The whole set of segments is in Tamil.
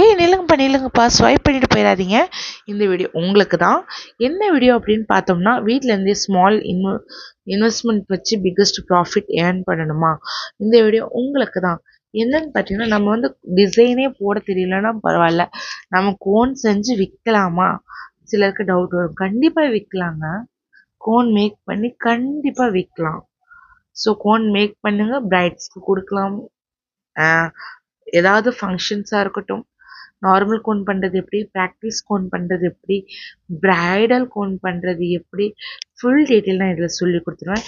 ஏய் நில்லுங்கப்பா ஸ்வைப் பண்ணிட்டு போயிடாதீங்க. இந்த வீடியோ உங்களுக்கு தான். என்ன வீடியோ அப்படின்னு பார்த்தோம்னா, வீட்டிலேருந்தே ஸ்மால் இன்வெஸ்ட்மெண்ட் வச்சு பிக்கஸ்ட் ப்ராஃபிட் ஏர்ன் பண்ணணுமா? இந்த வீடியோ உங்களுக்கு தான். என்னன்னு பார்த்தீங்கன்னா, நம்ம வந்து டிசைனே போட தெரியலன்னா பரவாயில்ல, நம்ம கோன் செஞ்சு விற்கலாமா? சிலருக்கு டவுட் வரும். கண்டிப்பாக விற்கலாங்க. கோன் மேக் பண்ணி கண்டிப்பாக விற்கலாம். ஸோ கோன் மேக் பண்ணுங்க, பிரைட்ஸ்க்கு கொடுக்கலாம். ஏதாவது ஃபங்க்ஷன்ஸாக இருக்கட்டும், நார்மல் கோன் பண்ணுறது எப்படி, ப்ராக்டிஸ் கோன் பண்ணுறது எப்படி, ப்ரைடல் கோன் பண்ணுறது எப்படி, ஃபுல் டீட்டெயில் நான் இதில் சொல்லி கொடுத்துருவேன்.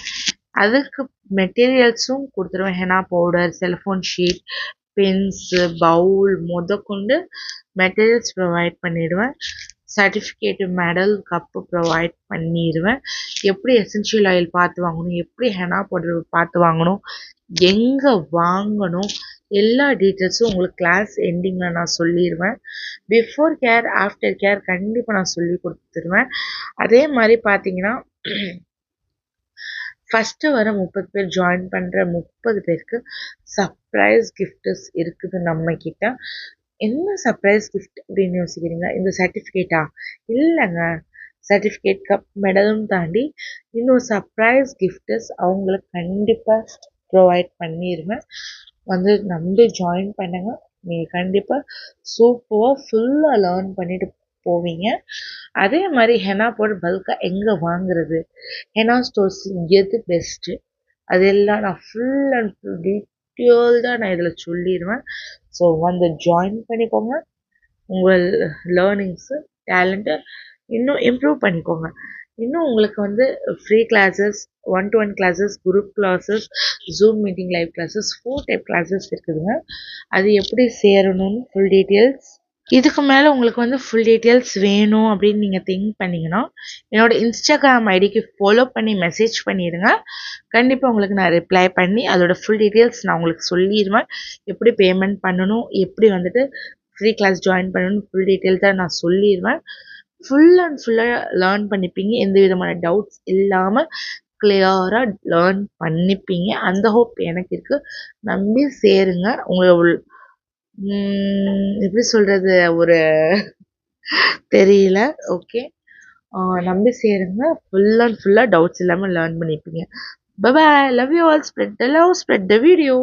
அதுக்கு மெட்டீரியல்ஸும் கொடுத்துருவேன். Henna powder, cellophane sheet, pens, bowl முதற்கொண்டு மெட்டீரியல்ஸ் ப்ரொவைட் பண்ணிடுவேன். சர்டிஃபிகேட்டு, மெடல், கப்பு ப்ரொவைட் பண்ணிடுவேன். எப்படி எசென்ஷியல் ஆயில் பார்த்து வாங்கணும், எப்படி ஹெனா பவுடர் பார்த்து வாங்கணும், எங்கே வாங்கணும், எல்லா டீட்டெயில்ஸும் உங்களுக்கு கிளாஸ் எண்டிங்கில் நான் சொல்லிடுவேன். பிஃபோர் கேர் ஆஃப்டர் கேர் கண்டிப்பாக நான் சொல்லி கொடுத்துருவேன். அதே மாதிரி பார்த்தீங்கன்னா, ஃபஸ்ட்டு வர 30 பேர் ஜாயின் பண்ணுற 30 பேருக்கு சர்ப்ரைஸ் கிஃப்ட்ஸ் இருக்குது நம்மக்கிட்ட. என்ன சர்ப்ரைஸ் கிஃப்ட் அப்படின்னு யோசிக்கிறீங்க? இந்த சர்டிஃபிகேட்டா? இல்லைங்க, சர்டிஃபிகேட், கப், மெடலும் தாண்டி இன்னும் சர்ப்ரைஸ் கிஃப்ட்ஸ் அவங்களுக்கு கண்டிப்பாக ப்ரொவைட் பண்ணிடுவேன். வந்து நம்பி ஜாயின் பண்ணுங்க. நீங்கள் கண்டிப்பாக சூப்பராக ஃபுல்லாக லேர்ன் பண்ணிட்டு போவீங்க. அதே மாதிரி ஹெனா பவுடர் பல்காக எங்கே வாங்குறது, ஹெனா ஸ்டோர்ஸ் எது பெஸ்ட்டு, அதெல்லாம் நான் ஃபுல் அண்ட் ஃபுல் டீட்டெயில்டாக நான் இதில் சொல்லிடுவேன். ஸோ வந்து ஜாயின் பண்ணிக்கோங்க. உங்கள் லேர்னிங்ஸு, டேலண்ட்டை இன்னும் இம்ப்ரூவ் பண்ணிக்கோங்க. இன்னும் உங்களுக்கு வந்து free classes, 1-to-1 classes, group classes, zoom meeting, live classes, 4 type classes இருக்குதுங்க. அது எப்படி சேரணும்னு ஃபுல் டீட்டெயில்ஸ். இதுக்கு மேலே உங்களுக்கு வந்து ஃபுல் டீட்டெயில்ஸ் வேணும் அப்படின்னு நீங்கள் திங்க் பண்ணிங்கன்னா, என்னோடய இன்ஸ்டாகிராம் ஐடிக்கு ஃபாலோ பண்ணி மெசேஜ் பண்ணிடுங்க. கண்டிப்பாக உங்களுக்கு நான் ரிப்ளை பண்ணி அதோடய ஃபுல் டீட்டெயில்ஸ் நான் உங்களுக்கு சொல்லிடுவேன். எப்படி பேமெண்ட் பண்ணணும், எப்படி வந்துட்டு ஃப்ரீ கிளாஸ் ஜாயின் பண்ணணும், ஃபுல் டீட்டெயில்ஸாக நான் சொல்லிடுவேன். ஃபுல் அண்ட் ஃபுல்லாக லேர்ன் பண்ணிப்பீங்க. எந்த விதமான டவுட்ஸ் இல்லாமல் கிளியராக லேர்ன் பண்ணிப்பீங்க. அந்த ஹோப் எனக்கு இருக்குது. நம்பி சேருங்க. உங்களை எப்படி சொல்கிறது, ஒரு தெரியல. ஓகே, நம்பி சேருங்க. ஃபுல் அண்ட் ஃபுல்லாக டவுட்ஸ் இல்லாமல் லேர்ன் பண்ணிப்பீங்க. Bye bye, love you all, spread the love, spread the video.